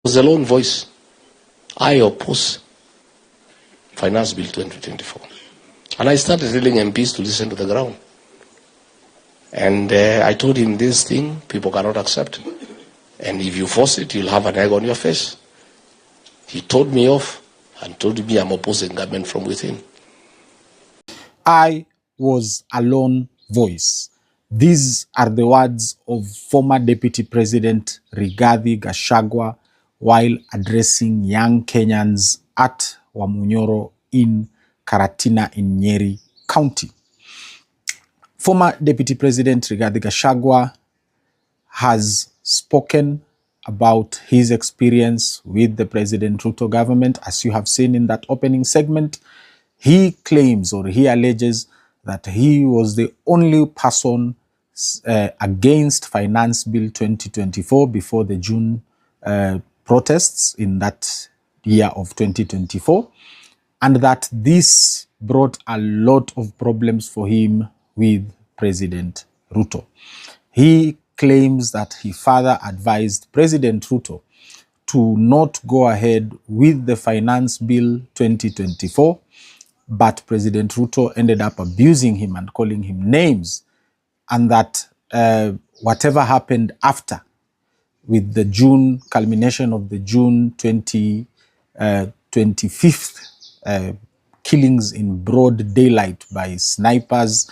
was a lone voice. I oppose Finance Bill 2024. And I started telling MPs to listen to the ground. And I told him, this thing people cannot accept. And if you force it, you'll have an egg on your face. He told me off and told me I'm opposing government from within. I was a lone voice. These are the words of former Deputy President Rigathi Gachagua while addressing young Kenyans at Wamunyoro in Karatina in Nyeri County. Former Deputy President Rigathi Gachagua has spoken about his experience with the President Ruto government, as you have seen in that opening segment. He claims, or he alleges, that he was the only person against Finance Bill 2024 before the June protests in that year of 2024, and that this brought a lot of problems for him with President Ruto. He claims that he further advised President Ruto to not go ahead with the Finance Bill 2024, but President Ruto ended up abusing him and calling him names, and that whatever happened after, with the June culmination of the June 25th killings in broad daylight by snipers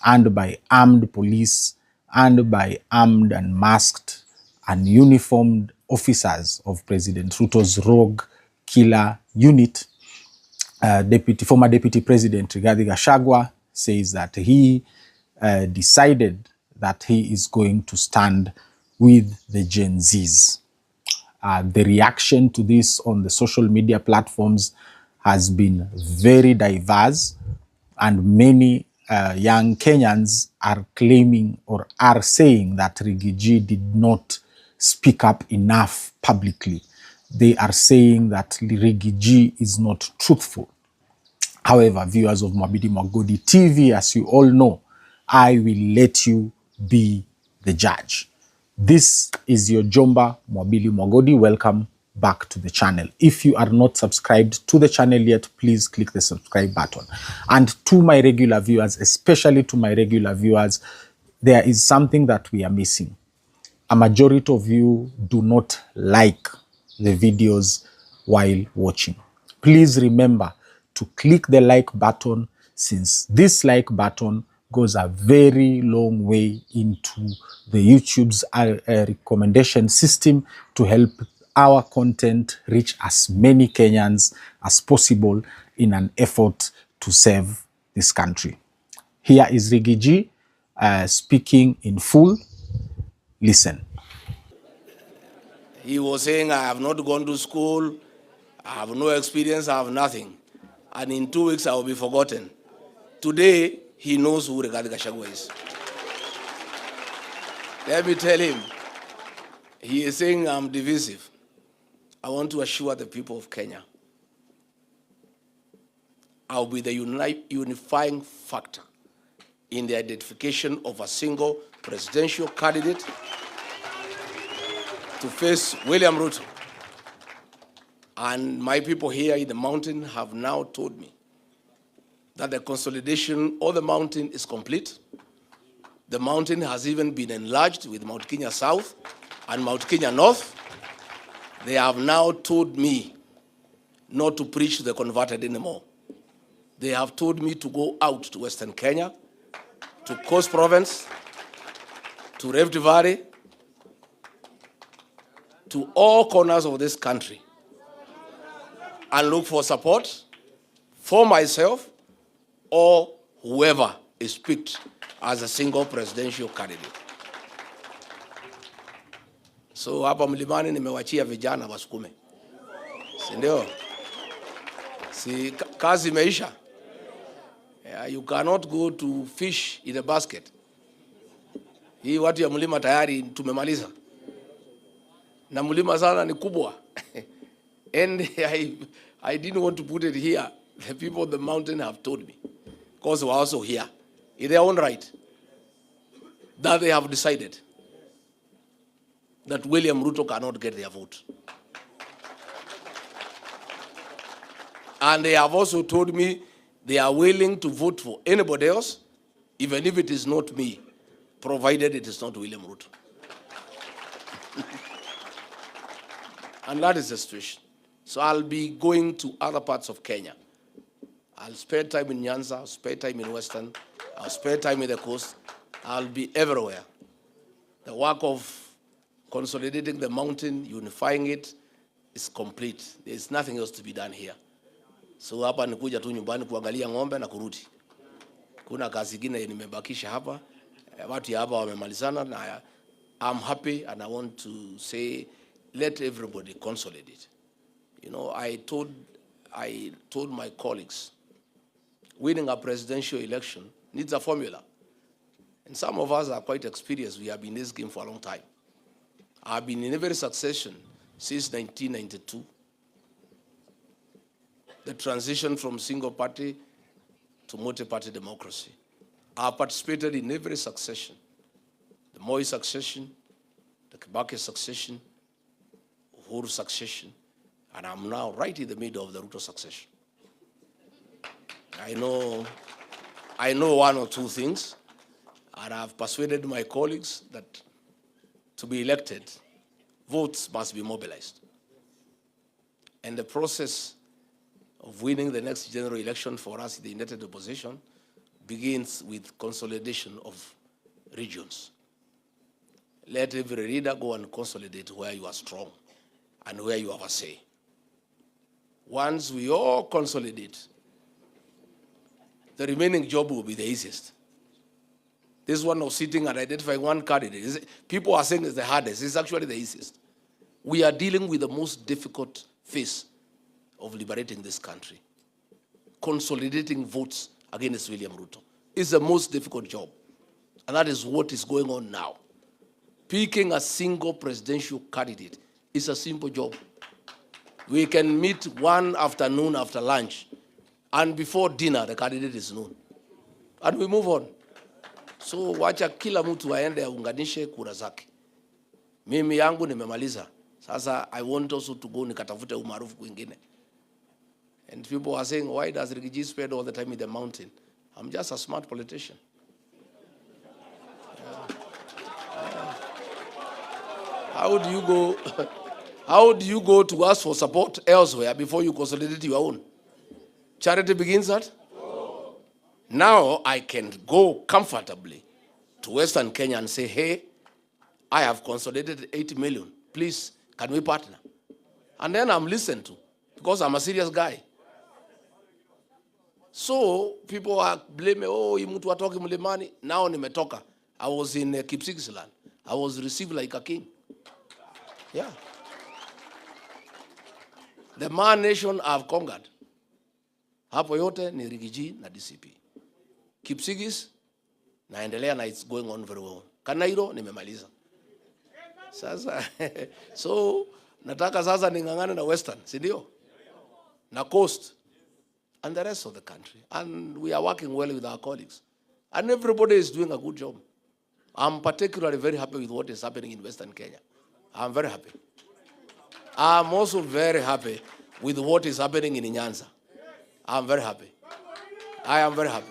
and by armed police and by armed and masked and uniformed officers of President Ruto's rogue killer unit, former Deputy President Rigathi Gachagua says that he decided that he is going to stand with the Gen Zs. The reaction to this on the social media platforms has been very diverse, and many young Kenyans are claiming or are saying that Riggy G did not speak up enough publicly. They are saying that Riggy G is not truthful. However, viewers of Mwabidi Mwagodi TV, as you all know, I will let you be the judge. This is your Jomba Mwabidi Mwagodi. Welcome back to the channel. If you are not subscribed to the channel yet, please click the subscribe button. And to my regular viewers, especially to my regular viewers, there is something that we are missing. A majority of you do not like the videos while watching. Please remember to click the like button, since this like button goes a very long way into the YouTube's recommendation system to help our content reach as many Kenyans as possible in an effort to save this country. Here is Riggy G speaking in full. Listen. He was saying, I have not gone to school, I have no experience, I have nothing. And in 2 weeks, I will be forgotten. Today, he knows who Rigathi Gachagua is. Let me tell him, he is saying I'm divisive. I want to assure the people of Kenya, I'll be the unifying factor in the identification of a single presidential candidate to face William Ruto. And my people here in the mountain have now told me that the consolidation of the mountain is complete. The mountain has even been enlarged with Mount Kenya South and Mount Kenya North. They have now told me not to preach to the converted anymore. They have told me to go out to Western Kenya, to Coast Province, to Rift Valley, to all corners of this country, and look for support for myself or whoever is picked as a single presidential candidate. So hapa mlimani nimewachia vijana wasukume. Si ndio? Si kazi imeisha. You cannot go to fish in a basket. Hii watu ya mlima tayari tumemaliza. Na mlima sana ni kubwa. And I didn't want to put it here. The people of the mountain have told me, because they were also here, in their own right, that they have decided that William Ruto cannot get their vote. And they have also told me they are willing to vote for anybody else, even if it is not me, provided it is not William Ruto. And that is the situation. So I'll be going to other parts of Kenya. I'll spend time in Nyanza, I'll spend time in Western, I'll spend time in the coast. I'll be everywhere. The work of consolidating the mountain, unifying it, is complete. There's nothing else to be done here. So hapa ni kuja tu nyumbani kuangalia ng'ombe na kurudi. Kuna kazi ingine nimebakisha hapa. Watu hapa wamemalizana na I'm happy and I want to say let everybody consolidate. You know, I told my colleagues, winning a presidential election needs a formula. And some of us are quite experienced. We have been in this game for a long time. I've been in every succession since 1992. The transition from single party to multi-party democracy. I've participated in every succession. The Moi succession, the Kibaki succession, Uhuru succession, and I'm now right in the middle of the Ruto succession. I know one or two things, and I've persuaded my colleagues that to be elected, votes must be mobilized. And the process of winning the next general election for us, the united opposition, begins with consolidation of regions. Let every leader go and consolidate where you are strong and where you have a say. Once we all consolidate, the remaining job will be the easiest. This one of sitting and identifying one candidate, people are saying it's the hardest. It's actually the easiest. We are dealing with the most difficult phase of liberating this country. Consolidating votes against William Ruto is the most difficult job. And that is what is going on now. Picking a single presidential candidate is a simple job. We can meet one afternoon after lunch, and before dinner, the candidate is known. And we move on. So wacha kila mtu aende aunganishe kura zake. Mimi yangu nimemaliza. Sasa I want also to go nikatafute umaarufu kwingine. And people are saying, why does Riggy G spend all the time in the mountain? I'm just a smart politician. How do you go to ask for support elsewhere before you consolidate your own? Charity begins at? Now I can go comfortably to Western Kenya and say, hey, I have consolidated 80 million. Please, can we partner? And then I'm listened to because I'm a serious guy. So people are blaming, oh, you mtu atoke mlimani. Now nimetoka. I was in Kipsigis-land. I was received like a king. Yeah. The man nation I've conquered. Hapo yote ni Riggy G na DCP. Kipsigis, naendelea na it's going on very well. Kanairo, nimemaliza. Sasa, so, nataka sasa ningangane na Western, si ndio? Na Coast, and the rest of the country. And we are working well with our colleagues. And everybody is doing a good job. I'm particularly very happy with what is happening in Western Kenya. I'm very happy. I'm also very happy with what is happening in Nyanza. I'm very happy. I am very happy.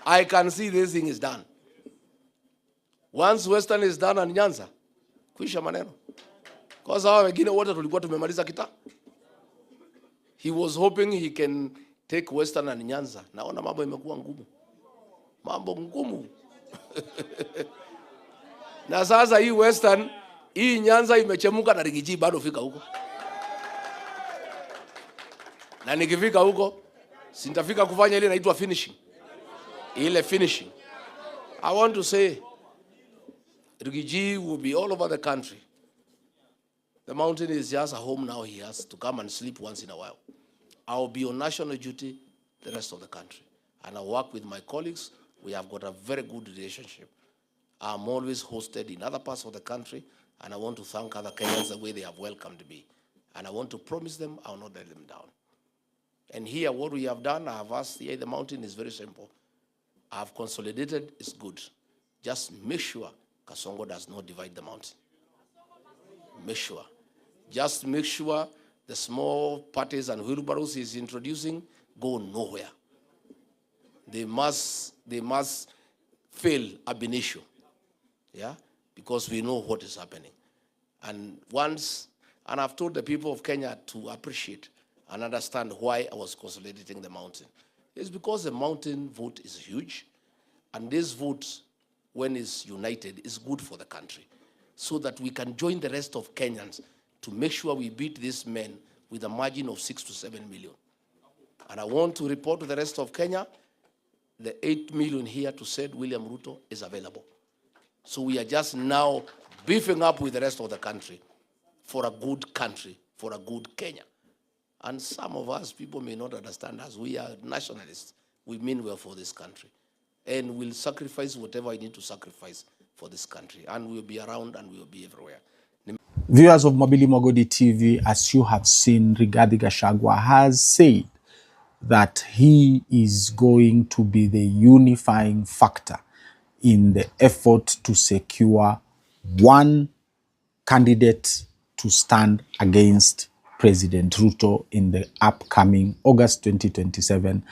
I can see this thing is done. Once Western is done and Nyanza, kuisha maneno. Because hawa wengine wote tulikuwa tumemaliza kita. He was hoping he can take Western and Nyanza. Naona mambo imekuwa ngumu. Mambo ngumu. Na sasa hii Western, hii Nyanza imechemuka na Riggy G bado fika huko. Na nikifika huko, sintafika kufanya ile inaitwa finishing. Ile finishing. I want to say, Riggy G will be all over the country. The mountain is just a home now. He has to come and sleep once in a while. I'll be on national duty the rest of the country. And I'll work with my colleagues. We have got a very good relationship. I'm always hosted in other parts of the country, and I want to thank other Kenyans the way they have welcomed me. And I want to promise them I will not let them down. And here, what we have done, I have asked here, the mountain is very simple. I have consolidated, it's good. Just make sure Kasongo does not divide the mountain. Make sure. Just make sure The small parties and wheelbarrows he's introducing go nowhere. They must fail ab initio, yeah, because we know what is happening. And I've told the people of Kenya to appreciate and understand why I was consolidating the mountain. It's because the mountain vote is huge, and this vote, when it's united, is good for the country, so that we can join the rest of Kenyans to make sure we beat these men with a margin of 6 to 7 million. And I want to report to the rest of Kenya, the 8 million here to said William Ruto is available. So we are just now beefing up with the rest of the country for a good country, for a good Kenya. And some of us, people may not understand us. We are nationalists. We mean well for this country. And we'll sacrifice whatever I need to sacrifice for this country. And we'll be around and we'll be everywhere. Viewers of Mobili Mogodi TV, as you have seen, Rigathi Gachagua has said that he is going to be the unifying factor in the effort to secure one candidate to stand against President Ruto in the upcoming August 2027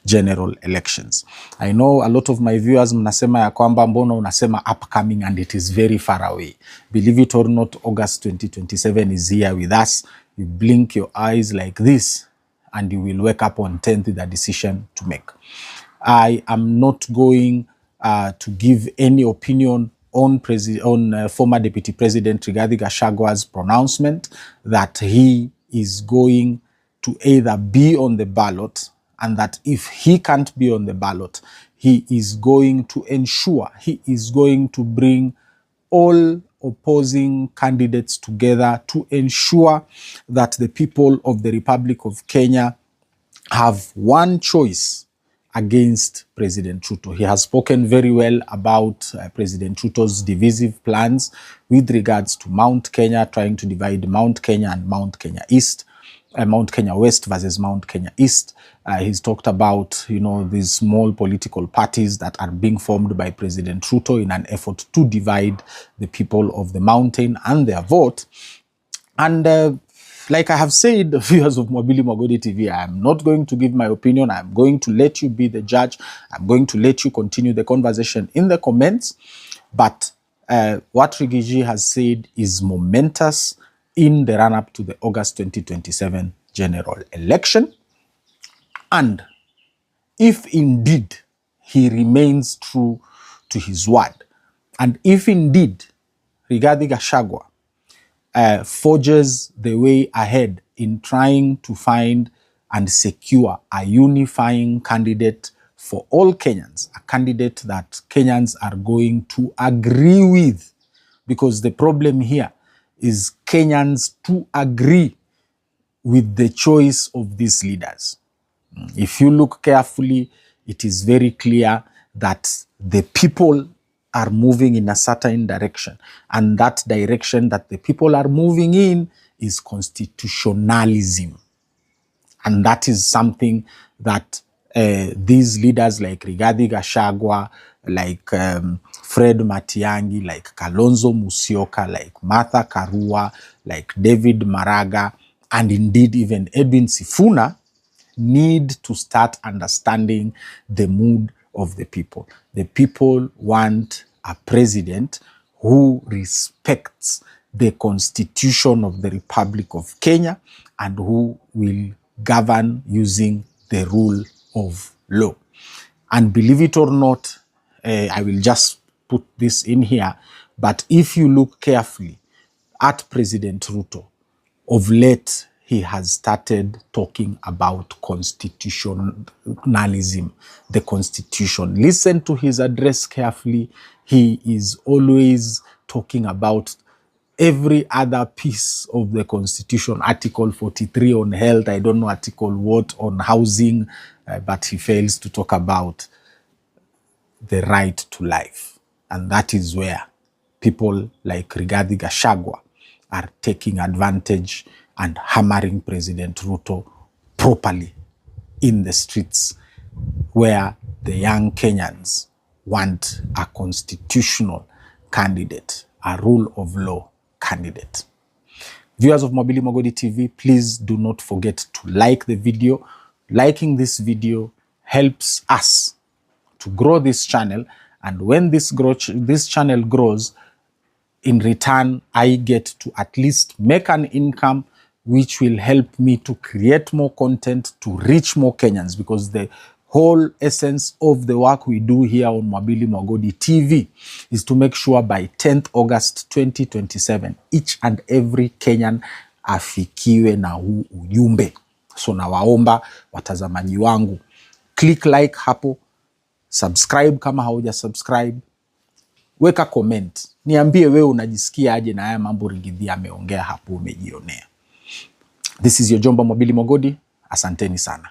general elections. I know a lot of my viewers mnasema ya kwamba mbona unasema upcoming and it is very far away. Believe it or not, August 2027 is here with us. You blink your eyes like this and you will wake up on 10th with a decision to make. I am not going to give any opinion on former Deputy President Rigathi Gachagua's pronouncement that he is going to either be on the ballot, and that if he can't be on the ballot, he is going to ensure, he is going to bring all opposing candidates together to ensure that the people of the Republic of Kenya have one choice against President Ruto. He has spoken very well about President Ruto's divisive plans with regards to Mount Kenya, trying to divide Mount Kenya and Mount Kenya East, Mount Kenya West versus Mount Kenya East. He's talked about, these small political parties that are being formed by President Ruto in an effort to divide the people of the mountain and their vote. And like I have said, viewers of Mobili Mogodi TV, I am not going to give my opinion. I'm going to let you be the judge. I'm going to let you continue the conversation in the comments. But what Riggy G has said is momentous in the run-up to the August 2027 general election. And if indeed he remains true to his word, and if indeed Rigathi Gachagua forges the way ahead in trying to find and secure a unifying candidate for all Kenyans, a candidate that Kenyans are going to agree with, because the problem here is Kenyans to agree with the choice of these leaders. If you look carefully, it is very clear that the people are moving in a certain direction. And that direction that the people are moving in is constitutionalism. And that is something that these leaders like Rigathi Gachagua, like Fred Matiang'i, like Kalonzo Musyoka, like Martha Karua, like David Maraga, and indeed even Edwin Sifuna need to start understanding the mood of the people. The people want a president who respects the Constitution of the Republic of Kenya and who will govern using the rule of law. And believe it or not, I will just put this in here, but if you look carefully at President Ruto, of late, he has started talking about constitutionalism, the Constitution. Listen to his address carefully. He is always talking about every other piece of the Constitution, Article 43 on health, I don't know Article what on housing, but he fails to talk about the right to life. And that is where people like Rigathi Gachagua are taking advantage and hammering President Ruto properly in the streets, where the young Kenyans want a constitutional candidate, a rule of law candidate. Viewers of Mwabili Mogodi TV, please do not forget to like the video. Liking this video helps us to grow this channel, and when this channel grows, in return, I get to at least make an income which will help me to create more content to reach more Kenyans, because the whole essence of the work we do here on Mwabili Mogodi TV is to make sure by 10th August 2027, each and every Kenyan afikiwe na huu ujumbe. So nawaomba watazamaji wangu, click like hapo, subscribe kama hauja subscribe, weka comment, niambie wewe unajisikia aje na haya mambo Rigathi ameongea hapo umejionea. This is your Jomba Mwabili Mogodi. Asanteni sana.